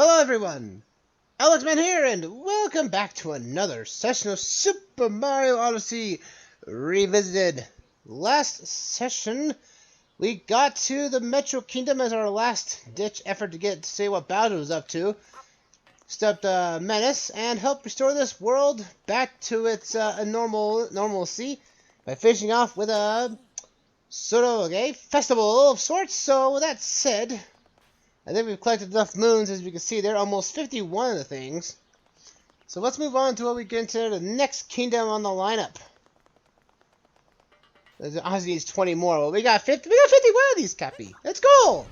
Hello everyone, Alexman here, and welcome back to another session of Super Mario Odyssey Revisited. Last session, we got to the Metro Kingdom as our last-ditch effort to get to see what Bowser was up to. Stopped Menace and helped restore this world back to its normalcy by finishing off with a sort of a festival of sorts. So with that said, I think we've collected enough moons, as we can see there, almost 51 of the things. So let's move on to what we get into the next kingdom on the lineup. Ozzy needs 20 more. Well, we got 50. We got 51 of these, Cappy. Let's go.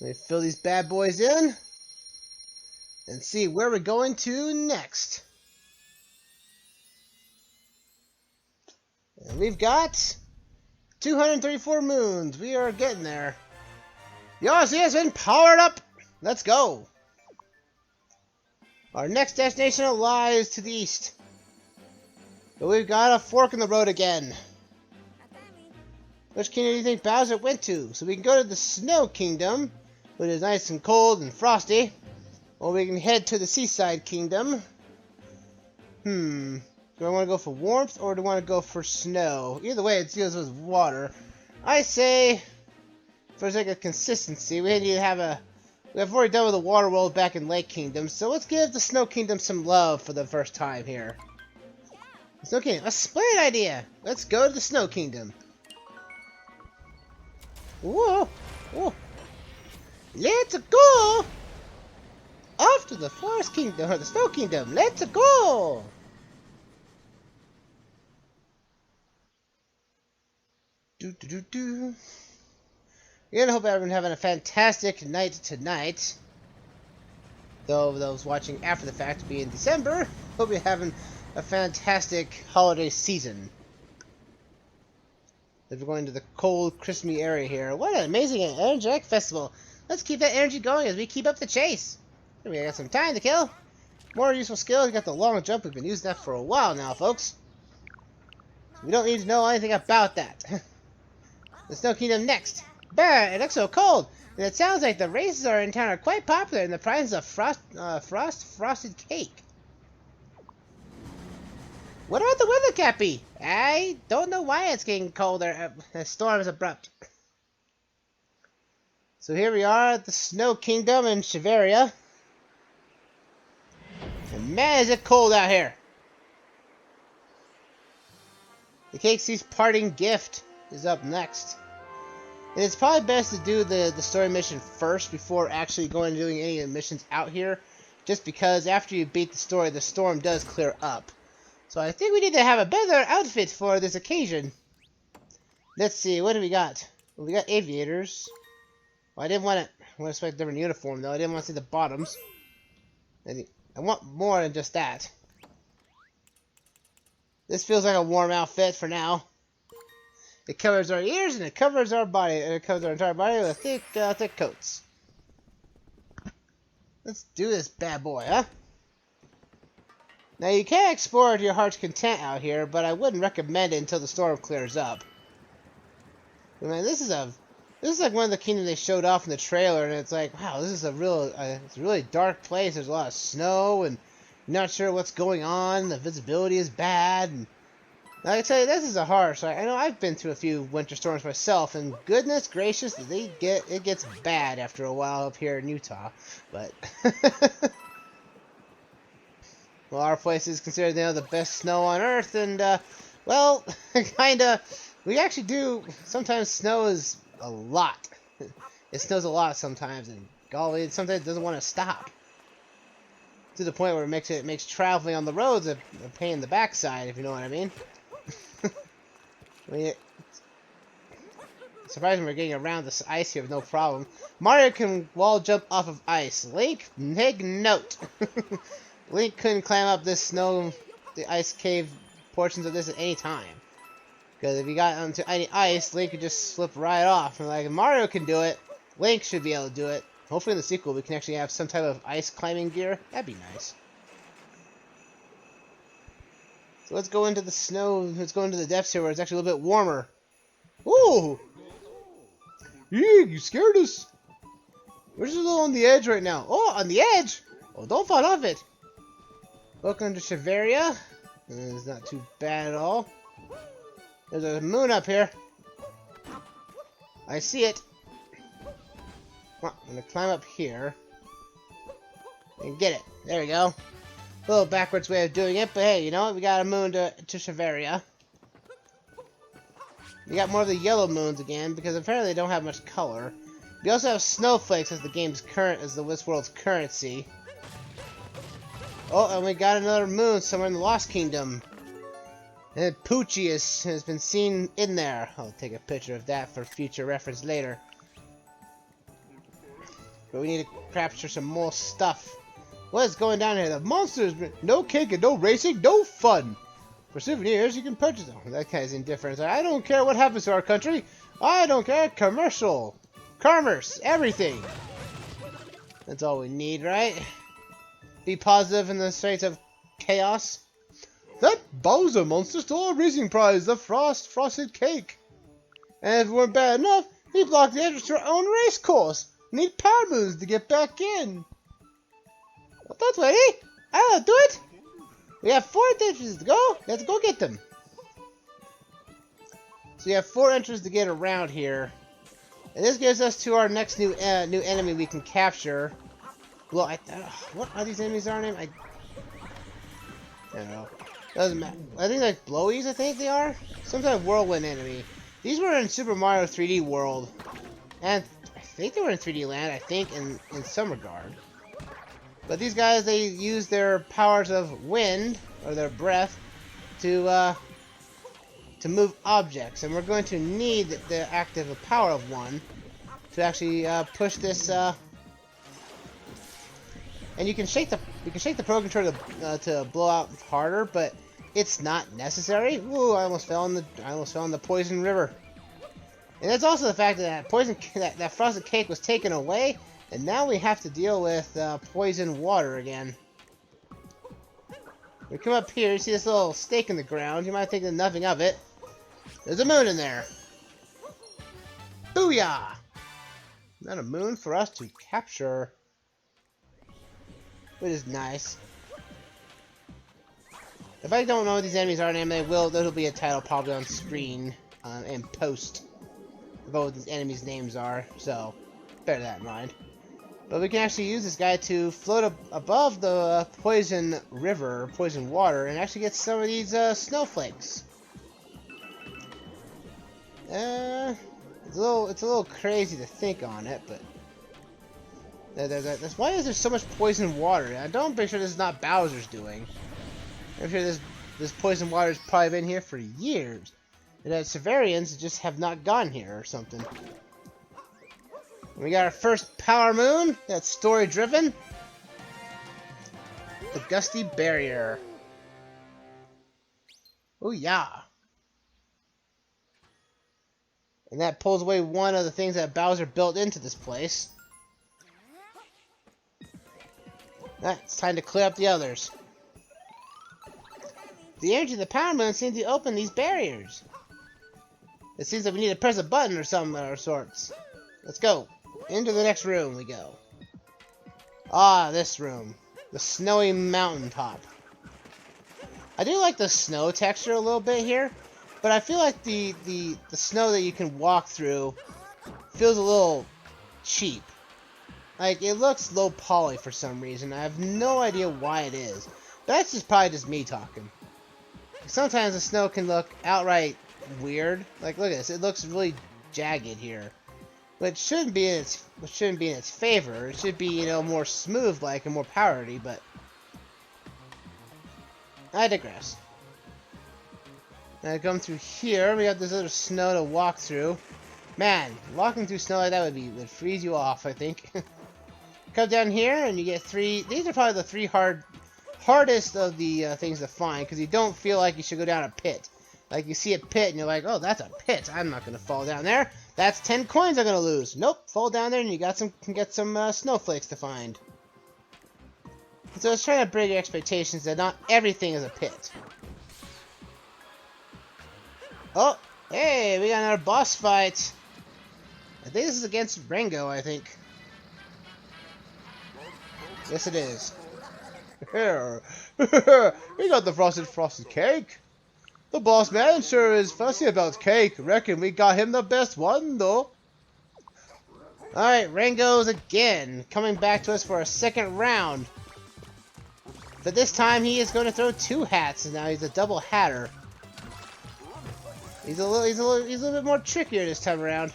Let me fill these bad boys in and see where we're going to next. And we've got 234 moons. We are getting there. The Odyssey has been powered up. Let's go. Our next destination lies to the east. But we've got a fork in the road again. Which kingdom do you think Bowser went to? So we can go to the Snow Kingdom, which is nice and cold and frosty. Or we can head to the Seaside Kingdom. Do I want to go for warmth or do I want to go for snow? Either way, it deals with water. I say, for the sake of consistency, we need to have a... We've already done with the water world back in Lake Kingdom, so let's give the Snow Kingdom some love for the first time here. Snow Kingdom, a splendid idea! Let's go to the Snow Kingdom. Whoa! Whoa! Let's go! Off to the Forest Kingdom, or the Snow Kingdom! Let's go! Again, I hope everyone's having a fantastic night tonight. Though those watching after the fact will be in December, hope you're having a fantastic holiday season. We're going to the cold, crispy area here. What an amazing and energetic festival. Let's keep that energy going as we keep up the chase. We got some time to kill. More useful skills. We got the long jump. We've been using that for a while now, folks. We don't need to know anything about that. The Snow Kingdom next. Bah, it looks so cold, and it sounds like the races in town are quite popular, and the prize is a frosted cake. What about the weather, Cappy? I don't know why it's getting colder. The storm is abrupt. So here we are at the Snow Kingdom in Shiveria. And man, is it cold out here. The Cakesy's parting gift is up next. And it's probably best to do the story mission first before actually going and doing any of the missions out here. Just because after you beat the story, the storm does clear up. So I think we need to have a better outfit for this occasion. Let's see, what do we got? Well, we got aviators. Well, I didn't want to expect a different uniform though. I didn't want to see the bottoms. I want more than just that. This feels like a warm outfit for now. It covers our ears and it covers our body. And it covers our entire body with thick coats. Let's do this bad boy, huh? Now you can explore to your heart's content out here, but I wouldn't recommend it until the storm clears up. I mean, this is like one of the kingdoms they showed off in the trailer, and it's like, wow, this is it's a really dark place. There's a lot of snow, and you're not sure what's going on. The visibility is bad, and I tell you, this is a harsh. I know I've been through a few winter storms myself, and goodness gracious, it gets bad after a while up here in Utah. But well, our place is considered the best snow on Earth, and well, kinda. We actually do. Sometimes snow is a lot. It snows a lot sometimes, and golly, sometimes it doesn't want to stop. To the point where it makes traveling on the roads a pain in the backside, if you know what I mean. I mean, surprising we're getting around this ice here with no problem. Mario can wall jump off of ice. Link, take note. Link couldn't climb up the ice cave portions of this at any time. Because if he got onto any ice, Link could just slip right off. And like, if Mario can do it, Link should be able to do it. Hopefully in the sequel we can actually have some type of ice climbing gear. That'd be nice. So let's go into the snow. Let's go into the depths here where it's actually a little bit warmer. Ooh! Eek, you scared us. We're just a little on the edge right now. Oh, on the edge? Oh, don't fall off it. Welcome to Shiveria. It's not too bad at all. There's a moon up here. I see it. Well, I'm gonna climb up here and get it. There we go. A little backwards way of doing it, but hey, you know what? We got a moon to Shiveria. We got more of the yellow moons again because apparently they don't have much color. We also have snowflakes as this world's currency. Oh, and we got another moon somewhere in the Lost Kingdom. And Poochie has been seen in there. I'll take a picture of that for future reference later. But we need to capture some more stuff. What is going down here? The monsters! No cake and no racing, no fun! For souvenirs, you can purchase them. That guy's indifferent. I don't care what happens to our country. I don't care. Commercial. Commerce. Everything. That's all we need, right? Be positive in the face of chaos. That Bowser monster stole a racing prize, the frosted cake. And if it weren't bad enough, he blocked the entrance to our own race course. Need power moves to get back in. Well, don't worry, I'll do it. We have 4 entrances to go. Let's go get them. So we have 4 entrances to get around here, and this gives us to our next new enemy we can capture. Well, what are these enemies? Are named? I don't know. Doesn't matter. I think like blowies. I think they are some type of whirlwind enemy. These were in Super Mario 3D World, and I think they were in 3D Land. I think in some regard. But these guys, they use their powers of wind, or their breath, to move objects. And we're going to need the active power of one to actually push this. And you can shake the Pro Controller to blow out harder, but it's not necessary. Ooh, I almost fell in the poison river. And that's also the fact that that frosted cake was taken away. And now we have to deal with poison water again. We come up here, you see this little stake in the ground. You might think nothing of it. There's a moon in there. Booyah! Not a moon for us to capture. Which is nice. If I don't know what these enemies are in anime, there'll be a title probably on screen in post about what these enemies' names are. So, bear that in mind. But we can actually use this guy to float above the poison river, poison water, and actually get some of these snowflakes. It's a little crazy to think on it, but that's why is there so much poison water? I'm pretty sure this is not Bowser's doing. I'm sure this poison water has probably been here for years, and that Shiverians just have not gone here or something. We got our first power moon. That's story driven. The Gusty Barrier. Oh yeah. And that pulls away one of the things that Bowser built into this place. It's time to clear up the others. The energy of the power moon seems to open these barriers. It seems like we need to press a button or some sorts. Let's go. Into the next room we go. Ah, this room. The snowy mountaintop. I do like the snow texture a little bit here, but I feel like the snow that you can walk through feels a little cheap. Like, it looks low poly for some reason. I have no idea why it is. But that's probably just me talking. Sometimes the snow can look outright weird. Like, look at this. It looks really jagged here. But shouldn't be in its favor. It should be, you know, more smooth like and more powery, but I digress. Now come through here, we got this other snow to walk through. Man, walking through snow like that would freeze you off, I think. Come down here and you get 3. These are probably the 3 hardest of the things to find, because you don't feel like you should go down a pit. Like, you see a pit and you're like, oh, that's a pit. I'm not going to fall down there. That's 10 coins I'm going to lose. Nope, fall down there and you can get some snowflakes to find. So it's trying to bring your expectations that not everything is a pit. Oh, hey, we got another boss fight. I think this is against Rango, I think. Yes, it is. Here. We got the frosted cake. The boss man sure is fussy about cake. Reckon we got him the best one, though. Alright, Rango's again, coming back to us for a second round. But this time he is going to throw 2 hats, and now he's a double hatter. He's a little bit more trickier this time around.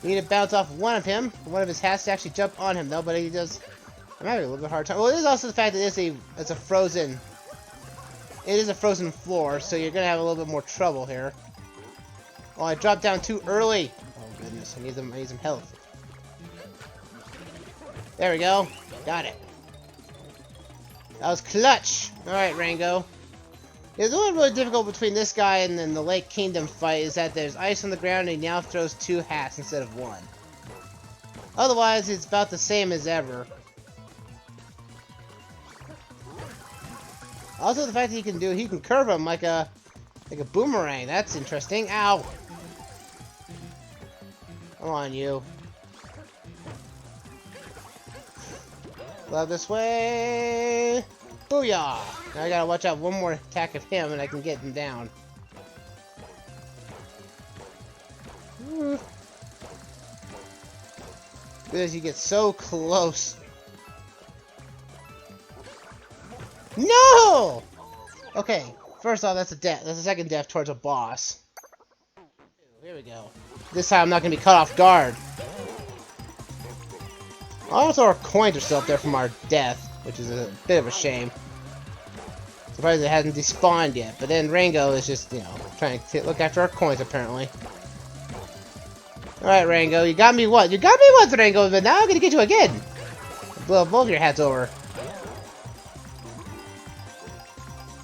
We need to bounce off one of him, one of his hats to actually jump on him though, but he does. I'm having a little bit hard time. Well, it is also the fact that it's a frozen. It is a frozen floor, so you're gonna have a little bit more trouble here. Oh, I dropped down too early. Oh goodness, I need some health. There we go. Got it. That was clutch. Alright, Rango. Yeah, the only really difficult between this guy and then the Lake Kingdom fight is that there's ice on the ground and he now throws 2 hats instead of 1. Otherwise, it's about the same as ever. Also, the fact that he can curve him like a boomerang. That's interesting. Ow! Come on, you. Love this way. Booyah! Now I gotta watch out one more attack of him and I can get him down. Good as you get so close. No! Okay, first off, that's a death. That's a second death towards a boss. Here we go. This time I'm not gonna be caught off guard. Also, our coins are still up there from our death, which is a bit of a shame. Surprised it hasn't despawned yet, but then Rango is just, you know, trying to look after our coins, apparently. Alright, Rango, you got me once. You got me once, Rango, but now I'm gonna get you again. Blow both your hats over.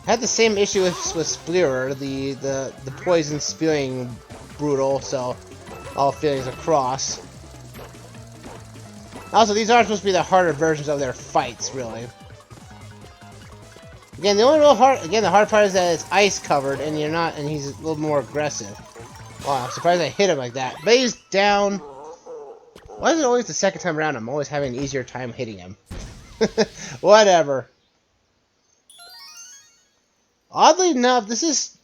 I had the same issue with Spleerer, the poison spewing brutal, so all feelings across. Also, these are supposed to be the harder versions of their fights, really. Again, the hard part is that it's ice covered, and he's a little more aggressive. Wow, I'm surprised I hit him like that. But he's down. Why is it always the second time around I'm always having an easier time hitting him? Whatever. Oddly enough, this is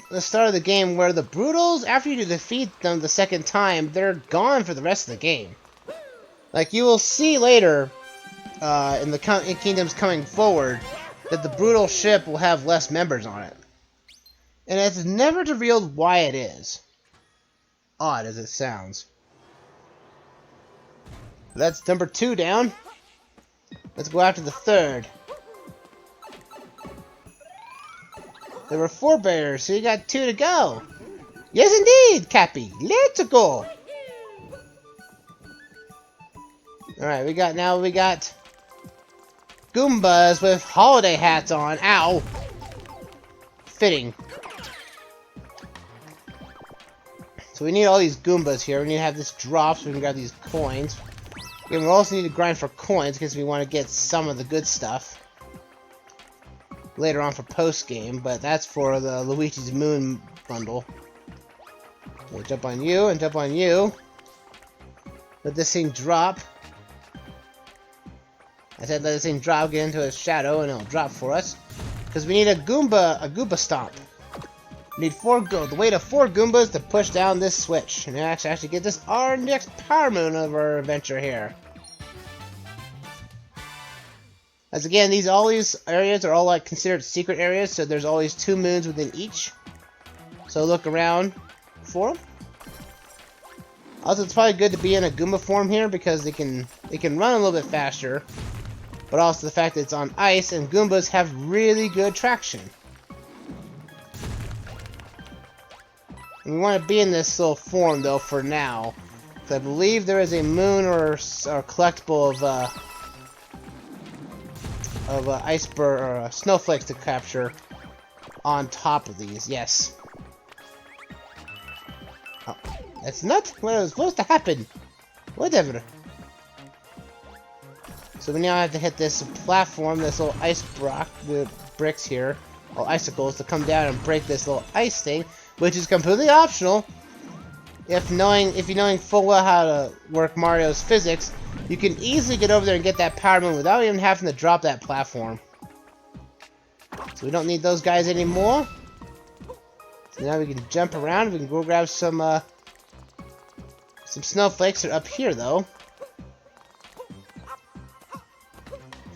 the start of the game where the Brutals, after you defeat them the second time, they're gone for the rest of the game. Like, you will see later, in the kingdoms coming forward, that the Brutal ship will have less members on it. And it's never revealed why it is. Odd as it sounds. That's number 2 down. Let's go after the 3rd. There were 4 bears, so you got 2 to go. Yes, indeed, Cappy. Let's go. Alright, we got Goombas with holiday hats on. Ow! Fitting. So we need all these Goombas here. We need to have this drop so we can grab these coins. And we also need to grind for coins because we want to get some of the good stuff later on for post-game, but that's for the Luigi's Moon bundle. We'll jump on you and jump on you. Let this thing drop. I said let this thing drop, get into a shadow, and it'll drop for us. Because we need a Goomba stomp. We need the weight of 4 Goombas to push down this switch. And actually get this our next power moon of our adventure here. As again, all these areas are all like considered secret areas, so there's always 2 moons within each. So look around for them. Also, it's probably good to be in a Goomba form here because they can run a little bit faster. But also the fact that it's on ice and Goombas have really good traction. And we want to be in this little form though for now. I believe there is a moon or collectible of iceberg or snowflakes to capture on top of these. Yes. Oh, that's not what was supposed to happen. Whatever. So we now have to hit this platform, this little ice block with bricks here, or icicles, to come down and break this little ice thing, which is completely optional. if you knowing full well how to work Mario's physics, you can easily get over there and get that power moon without even having to drop that platform. So we don't need those guys anymore. So now we can jump around. We can go grab some snowflakes. They're up here though.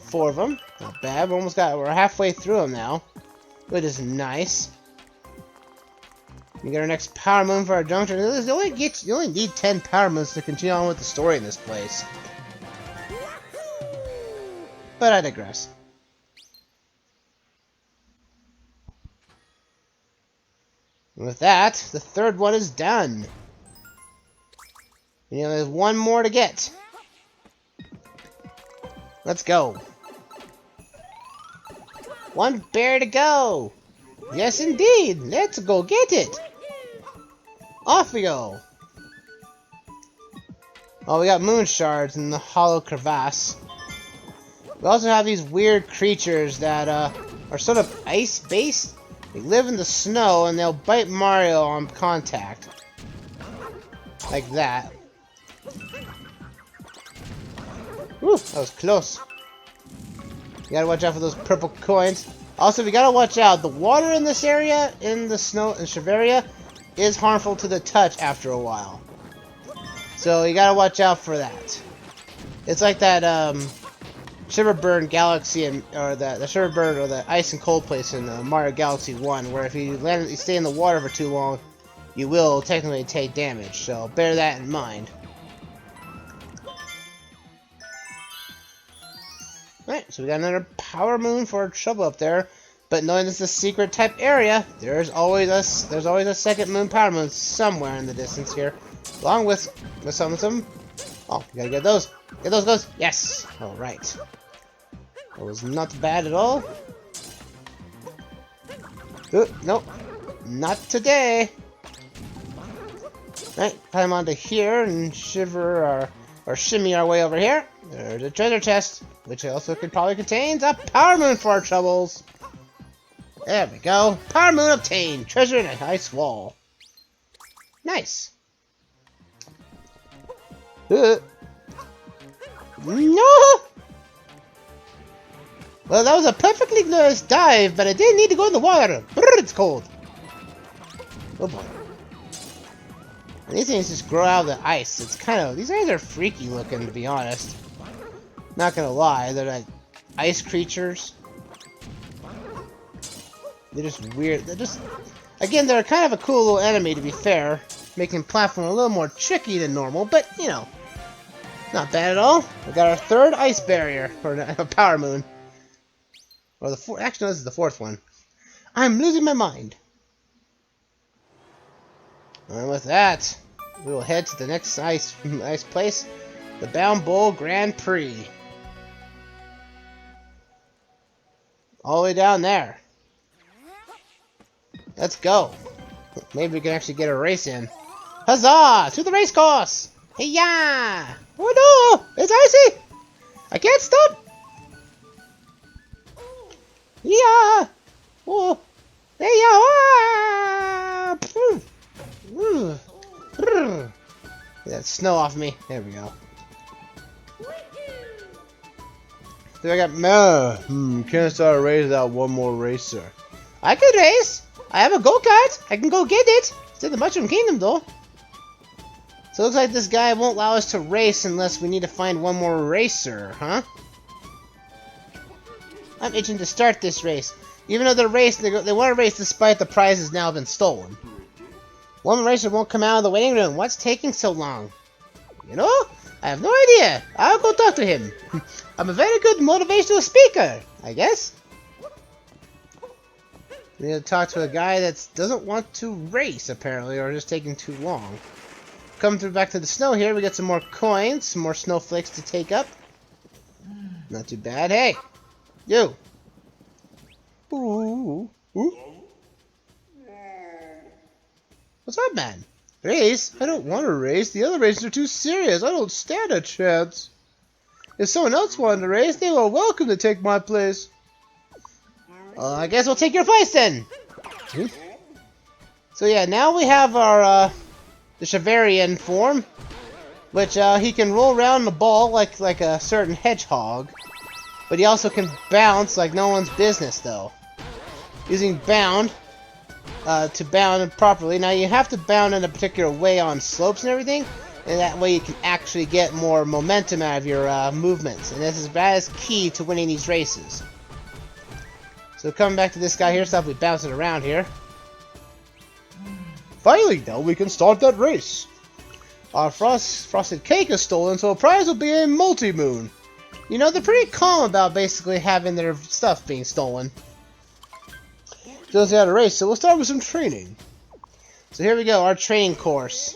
4 of them. Not bad. We're halfway through them now, which is nice. We get our next power moon for our junction. You only need 10 power moons to continue on with the story in this place. But I digress. And with that, the third one is done. You know, there's one more to get. Let's go. One bear to go. Yes, indeed. Let's go get it. Off we go. Oh, we got moon shards in the hollow crevasse. We also have these weird creatures that are sort of ice-based. They live in the snow and they'll bite Mario on contact. Like that. Whew, that was close. You gotta watch out for those purple coins. Also, we gotta watch out. The water in this area, in the snow in Shiveria, is harmful to the touch after a while. So you gotta watch out for that. It's like that Shiverburn Galaxy or the Shiverburn or the ice and cold place in Mario Galaxy 1, where if you stay in the water for too long, you will technically take damage. So bear that in mind. Alright, so we got another power moon for our trouble up there. But knowing this is a secret type area, there's always a second moon power moon somewhere in the distance here. Along with some of them. Oh, we gotta get those. Get those goes. Yes! Alright. That was not bad at all. Nope. Not today. Alright, climb onto here and shiver or shimmy our way over here. There's a treasure chest, which also probably contains a power moon for our troubles. There we go. Power moon obtained. Treasure in a ice wall. Nice. No! Well, that was a perfectly nice dive, but I didn't need to go in the water. Brrr, it's cold. Oh boy. And these things just grow out of the ice. It's kind of... These guys are freaky looking, to be honest. Not gonna lie, they're like ice creatures. They're just weird. They're just... Again, they're kind of a cool little enemy, to be fair. Making platform a little more tricky than normal, but, you know. Not bad at all. We got our third ice barrier, or a power moon. Or the fourth... Actually, no, this is the fourth one. I'm losing my mind. And with that, we will head to the next ice place, the Bound Bowl Grand Prix. All the way down there. Let's go. Maybe we can actually get a race in. Huzzah! To the race course! Hey-ya! Oh no! It's icy! I can't stop! Yeah! Oh! Hey-ya! Get that snow off me. There we go. So I got can't start a race without one more racer. I could race. I have a go-kart. I can go get it. It's in the Mushroom Kingdom though. So it looks like this guy won't allow us to race unless we need to find one more racer, huh? I'm itching to start this race. Even though they want to race despite the prize has now been stolen. One racer won't come out of the waiting room. What's taking so long? You know? I have no idea. I'll go talk to him. I'm a very good motivational speaker, I guess. We need to talk to a guy that doesn't want to race, apparently, or just taking too long. Coming through back to the snow here, we got some more coins, some more snowflakes to take up. Not too bad. Hey! You! Ooh. Ooh. What's up, man? Race? I don't want to race. The other racers are too serious. I don't stand a chance. If someone else wanted to race, they were welcome to take my place. I guess we'll take your advice then. So yeah, now we have our the Shiverian form, which he can roll around the ball like a certain hedgehog, but he also can bounce like no one's business though. Using bound to bound properly. Now you have to bound in a particular way on slopes and everything, and that way you can actually get more momentum out of your movements, and that is key to winning these races. So coming back to this guy here, we bounce it around here. Finally, now we can start that race. Our frosted cake is stolen, so a prize will be a multi-moon. You know, they're pretty calm about basically having their stuff being stolen. Shows you how to race, so we'll start with some training. So here we go, our training course.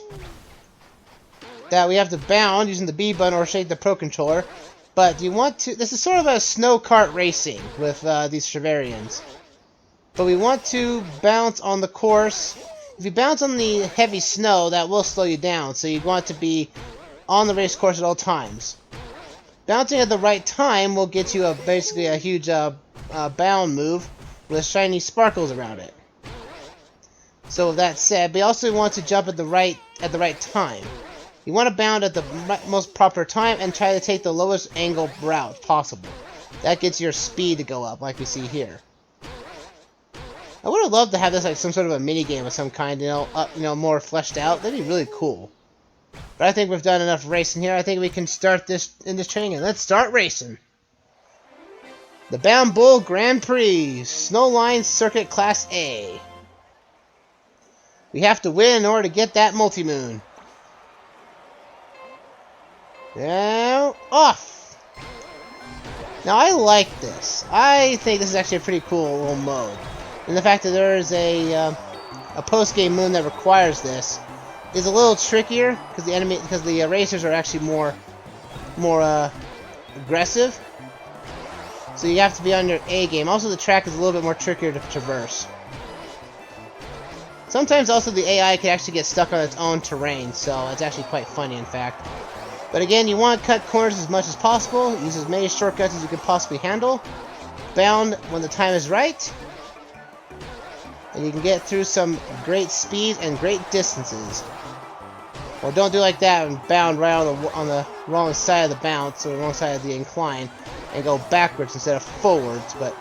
That we have to bound using the B button or shake the Pro Controller. But you want to... This is sort of a snow kart racing with these Shiverians. But we want to bounce on the course. If you bounce on the heavy snow, that will slow you down. So you want to be on the race course at all times. Bouncing at the right time will get you basically a huge bound move with shiny sparkles around it. So with that said, we also want to jump at the right time. You want to bound at the most proper time and try to take the lowest angle route possible. That gets your speed to go up, like we see here. I would have loved to have this like some sort of a mini game of some kind, you know, more fleshed out. That'd be really cool. But I think we've done enough racing here. I think we can start this training, and let's start racing. The Bound Bull Grand Prix, Snowline Circuit Class A. We have to win in order to get that multi-moon. Now, off! Now, I like this. I think this is actually a pretty cool little mode. And the fact that there is a post-game moon that requires this is a little trickier, because the racers are actually more aggressive. So you have to be on your A game. Also, the track is a little bit more trickier to traverse. Sometimes also the AI can actually get stuck on its own terrain, so it's actually quite funny, in fact. But again, you want to cut corners as much as possible, use as many shortcuts as you can possibly handle, bound when the time is right, and you can get through some great speed and great distances. Or don't do like that and bound right on the wrong side of the bounce, or the wrong side of the incline, and go backwards instead of forwards, but...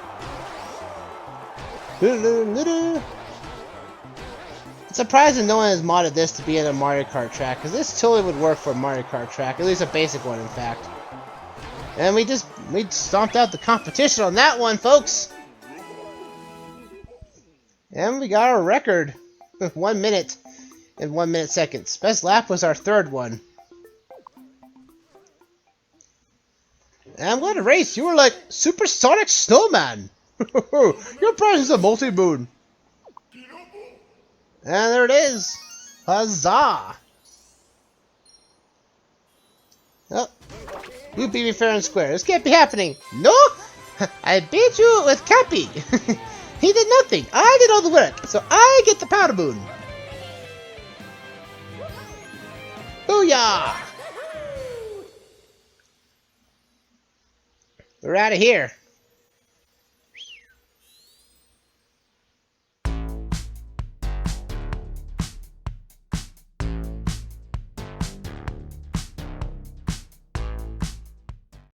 It's surprising no one has modded this to be in a Mario Kart track, because this totally would work for a Mario Kart track, at least a basic one, in fact. And we stomped out the competition on that one, folks! And we got our record. 1 minute and 1 minute seconds. Best lap was our third one. And I'm going to race. You were like Supersonic Snowman. Your prize is a multi-moon. And there it is. Huzzah! Oh, you beat me fair and square. This can't be happening. No! I beat you with Cappy. He did nothing. I did all the work. So I get the powder moon. Booyah! We're out of here.